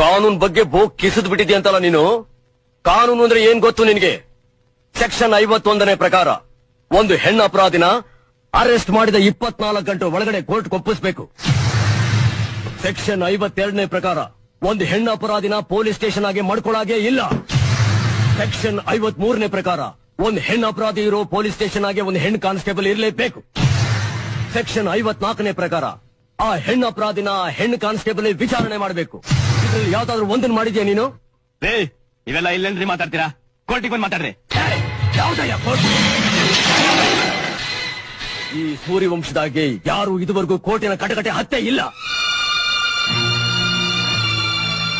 ಕಾನೂನ್ ಬಗ್ಗೆ ಬೋಗ್ ಕಿಸಿದ್ ಬಿಟ್ಟಿದ್ಯಂತಲ್ಲ ನೀನು. ಕಾನೂನು ಅಂದ್ರೆ ಏನ್ ಗೊತ್ತು ನಿನ್ಗೆ? ಸೆಕ್ಷನ್ 51ನೇ ಪ್ರಕಾರ ಒಂದು ಹೆಣ್ಣು ಅಪರಾಧಿನ ಅರೆಸ್ಟ್ ಮಾಡಿದ 24 ಗಂಟೆ ಒಳಗಡೆ ಕೋರ್ಟ್ ಒಪ್ಪಿಸಬೇಕು. ಸೆಕ್ಷನ್ 52ನೇ ಪ್ರಕಾರ ಒಂದು ಹೆಣ್ಣು ಅಪರಾಧಿನ ಪೊಲೀಸ್ ಸ್ಟೇಷನ್ ಆಗಿ ಮಾಡ್ಕೊಳ್ಳಾಗೆ ಇಲ್ಲ. ಸೆಕ್ಷನ್ 53ನೇ ಪ್ರಕಾರ ಒಂದು ಹೆಣ್ಣು ಅಪರಾಧಿ ಇರೋ ಪೊಲೀಸ್ ಸ್ಟೇಷನ್ ಆಗಿ ಒಂದು ಹೆಣ್ಣು ಕಾನ್ಸ್ಟೇಬಲ್ ಇರಲೇಬೇಕು. ಸೆಕ್ಷನ್ 54ನೇ ಪ್ರಕಾರ ಆ ಹೆಣ್ಣು ಅಪರಾಧಿನ ಹೆಣ್ಣು ಕಾನ್ಸ್ಟೇಬಲ್ ವಿಚಾರಣೆ ಮಾಡಬೇಕು. ಇದ್ರಲ್ಲಿ ಯಾವ್ದಾದ್ರು ಒಂದನ್ನು ಮಾಡಿದ್ಯಾ ನೀನು? ಇವೆಲ್ಲ ಇಲ್ಲೇನ್ರಿ ಮಾತಾಡ್ತೀರಾ? ಕೋರ್ಟಿಗೆ ಬಂದು ಮಾತಾಡ್ರಿ. ಯಾವ್ದಯ್ಯ ಕೋರ್ಟ್? ಈ ಸೂರ್ಯವಂಶದಾಗೆ ಯಾರು ಇದುವರೆಗೂ ಕೋರ್ಟಿನ ಕಟಕಟೆ ಹತ್ತೆ ಇಲ್ಲ.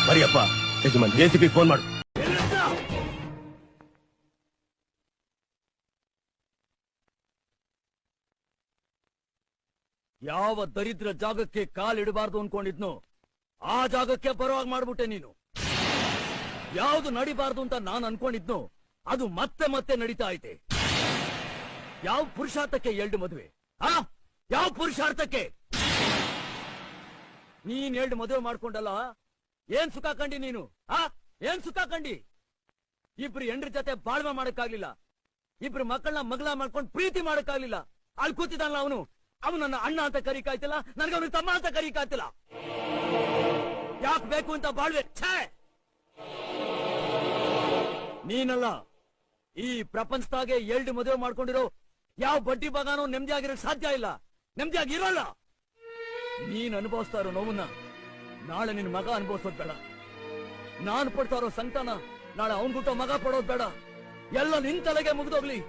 ಬರಿಯಪ್ಪ, ಯಜಮಾನ್ ಜೆಸಿಬಿ ಫೋನ್ ಮಾಡು. ಯಾವ ದರಿದ್ರ ಜಾಗಕ್ಕೆ ಕಾಲಿಡಬಾರ್ದು ಅನ್ಕೊಂಡಿದ್ನು ಆ ಜಾಗಕ್ಕೆ ಬರುವಾಗ ಮಾಡ್ಬಿಟ್ಟೆ ನೀನು. ಯಾವ್ದು ನಡಿಬಾರ್ದು ಅಂತ ನಾನು ಅನ್ಕೊಂಡಿದ್ನು ಅದು ಮತ್ತೆ ಮತ್ತೆ ನಡೀತಾ ಐತೆ. ಯಾವ ಪುರುಷಾರ್ಥಕ್ಕೆ 2 ಮದುವೆ? ಯಾವ ಪುರುಷಾರ್ಥಕ್ಕೆ? ನೀನ್ 2 ಮದುವೆ ಮಾಡ್ಕೊಂಡಲ್ಲ, ಏನ್ ಸುಖ ಕಂಡಿ ನೀನು? ಏನ್ ಸುಖ ಕಂಡಿ? ಇಬ್ರು ಹೆಂಡ್ರ ಜೊತೆ ಬಾಳ್ವೆ ಮಾಡಕ್ಕಾಗ್ಲಿಲ್ಲ, ಇಬ್ರು ಮಕ್ಕಳನ್ನ ಮಗಳ ಮಾಡ್ಕೊಂಡು ಪ್ರೀತಿ ಮಾಡಕ್ಕಾಗ್ಲಿಲ್ಲ. ಅಲ್ಲಿ ಕೂತಿದ್ದಾನಲ್ಲ ಅವನು ನನ್ನ ಅಣ್ಣ ಅಂತ ಕರೀಕಾಯ್ತಿಲ್ಲ, ನನಗೆ ಅವನು ತಮ್ಮ ಅಂತ ಕರೀಕಾಯ್ತಿಲ್ಲ. ಯಾಕೆ ಬೇಕು ಅಂತ ಬಾಳ್ವೆ? ನೀನಲ್ಲ, ಈ ಪ್ರಪಂಚದಾಗೆ 2 ಮದುವೆ ಮಾಡ್ಕೊಂಡಿರೋ ಯಾವ ಬಡ್ಡಿ ಭಾಗನೂ ನೆಮ್ಮದಿಯಾಗಿರೋಕ್ ಸಾಧ್ಯ ಇಲ್ಲ, ನೆಮ್ಮದಿಯಾಗಿರೋಲ್ಲ. ನೀನ್ ಅನುಭವಿಸ್ತಾ ಇರೋ ನೋವನ್ನ ನಾಳೆ ನಿನ್ ಮಗ ಅನುಭವಿಸೋದ್ ಬೇಡ. ನಾನ್ ಪಡ್ತಾ ಇರೋ ಸಂಕಟನ ನಾಳೆ ಅವನ್ ಬಿಟ್ಟೋ ಮಗ ಪಡೋದ್ ಬೇಡ. ಎಲ್ಲ ನಿನ್ ತಲೆಗೆ ಮುಗ್ದೋಗ್ಲಿ.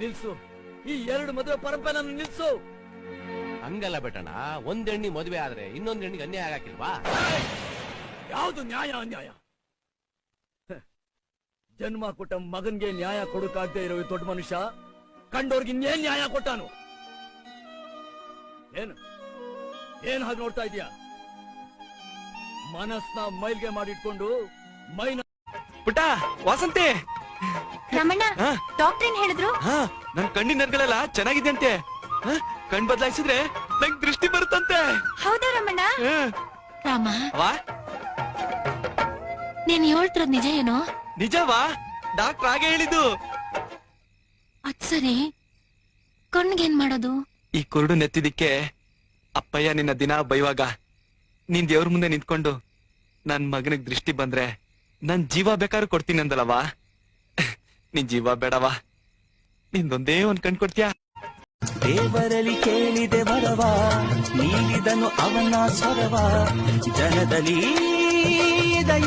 ನಿಲ್ಸು ಈ 2 ಮದುವೆ ಪರಂಪರೆ ನಿಲ್ಸು. ಹಂಗಲ್ಲ ಬೆಟ್ಟಣ, ಒಂದ್ ಹೆಣ್ಣಿ ಮದುವೆ ಆದ್ರೆ ಇನ್ನೊಂದ್ ಹೆಣ್ಣಿಗೆ ಅನ್ಯಾಯ ಆಗಕ್ಕಿಲ್ವಾ? ಯಾವ್ದು ನ್ಯಾಯ ಅನ್ಯಾಯ? ಜನ್ಮ ಕೊಟ್ಟ ಮಗನ್ಗೆ ನ್ಯಾಯ ಕೊಡಕ್ಕಾಗದೆ ಇರೋ ದೊಡ್ಡ ಮನುಷ್ಯ ಕಂಡೋರ್ಗೆ ಇನ್ನೇನ್ ನ್ಯಾಯ ಕೊಟ್ಟಾನು? ಏನ್ ಹಾಗೆ ನೋಡ್ತಾ ಇದೀಯ? ಮನಸ್ನ ಮೈಲ್ಗೆ ಮಾಡಿಟ್ಕೊಂಡು ಮೈನ ಪುಟ್ಟ ವಾಸಂತಿ ರಮಣ್ಣ, ಡಾಕ್ಟರ್ ಏನ್ ಹೇಳಿದ್ರು? ನನ್ ಕಣ್ಣಿನ ನರ್ಗಳೆಲ್ಲ ಚೆನ್ನಾಗಿದೆ ಅಂತೆ. ಕಣ್ ಬದಲಾಯಿಸಿದ್ರೆ ನಂಗ್ ದೃಷ್ಟಿ ಬರುತ್ತಂತೆ. ಹೌದಾ ರಮಣ್ಣ? ರಾಮ, ನೀನ್ ಹೇಳ್ತಿರೋದ್ ನಿಜ ಏನೋ? ನಿಜವಾ? ಡಾಕ್ಟರ್ ಹಾಗೆ ಹೇಳಿದ್ದು. ಅದ್ ಸರಿ, ಕಣ್ಗೇನ್ ಮಾಡೋದು? ಈ ಕುರುಡು ನೆತ್ತಿದಿಕ್ಕೆ ಅಪ್ಪಯ್ಯ ನಿನ್ನ ದಿನ ಬೈವಾಗ ನೀನ್ ದೇವ್ರ ಮುಂದೆ ನಿಂತ್ಕೊಂಡು ನನ್ ಮಗನಿಗೆ ದೃಷ್ಟಿ ಬಂದ್ರೆ ನನ್ ಜೀವ ಬೇಕಾದ್ರೂ ಕೊಡ್ತೀನಿ ಅಂದಲ್ಲವಾ? ನಿನ್ ಜೀವ ಬೇಡವಾ? ನಿಂದೊಂದೇ ಒಂದ್ ಕಣ್ ಕೊಡ್ತೀಯಾ? ದೇವರಲ್ಲಿ ಕೇಳಿದೆ ವರವ, ನೀಡಿದನು ಅವನ ಸ್ವರವ. ಜನದಲ್ಲಿ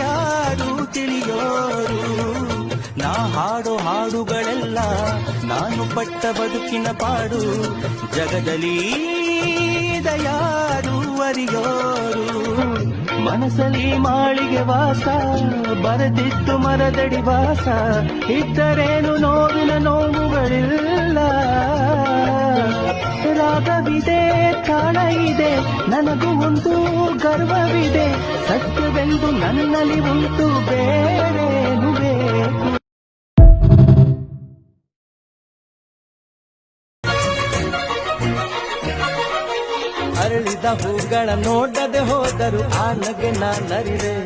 ಯಾರು ತಿಳಿಯೋರು? ನಾ ಹಾಡೋ ಹಾಡುಗಳೆಲ್ಲ ನಾನು ಪಟ್ಟ ಬದುಕಿನ ಪಾಡು. ಜಗದಲ್ಲಿ ಯಾರು ಅರಿಯೋರು? ಮನಸ್ಸಲ್ಲಿ ಮಾಳಿಗೆ ವಾಸ, ಬರೆದಿದ್ದು ಮರದಡಿ ವಾಸ. ಇದ್ದರೇನು ನೋವಿನ ನೋವುಗಳಿಲ್ಲ. ರಾಗವಿದೆ, ತಾಳ ಇದೆ, ನನಗೂ ಒಂದು ಗರ್ವವಿದೆ. ಸತ್ಯವೆಂದು ನನ್ನಲ್ಲಿ ಉಂಟು, ಬೇರೇನು ಬೇಕು? ಅರಳಿದ ಹೂಗಳ ನೋಡದೆ ಹೋದರು ಆ ನಗೆ ನಾನರಿವೆ.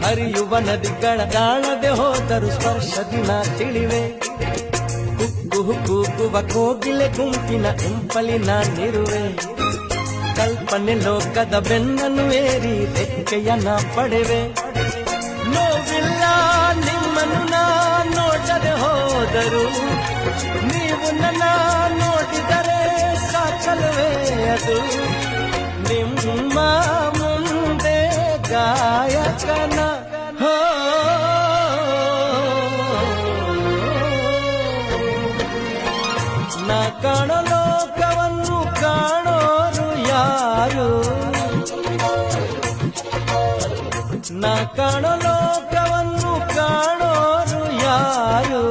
ಹರಿಯುವ ನದಿಗಳ ಕಾಣದೆ ಹೋದರು ಸ್ಪರ್ಶದಿ ನಾ ತಿಳಿವೆ. ಕೂಗುವ ಕೋಗಿಲೆ ಗುಂಪಿನ ಇಂಪಲಿ ನಾನಿರುವೆ. ಕಲ್ಪನೆ ಲೋಕದ ಬೆನ್ನನ್ನು ಏರಿ ರೆಕ್ಕೆಯನ್ನ ಪಡೆವೆ. ನೋವಿಲ್ಲ ನಿಮ್ಮನ್ನು ನಾ ನೋಡದೆ ಹೋದರು, ನೀವು ನನ್ನ ನೋಡಿದರೆ ಸಾಕಲ್ವೇ ಅದು? ನಿಮ್ಮ ಮುಂದೆ ಗಾಯಕನ ನಾ ಕಾಣೋ ಲೋಕವನ್ನು ಕಾಣೋರು ಯಾರು? ನಾ ಕಾಣೋ ಲೋಕವನ್ನು ಕಾಣೋರು ಯಾರು?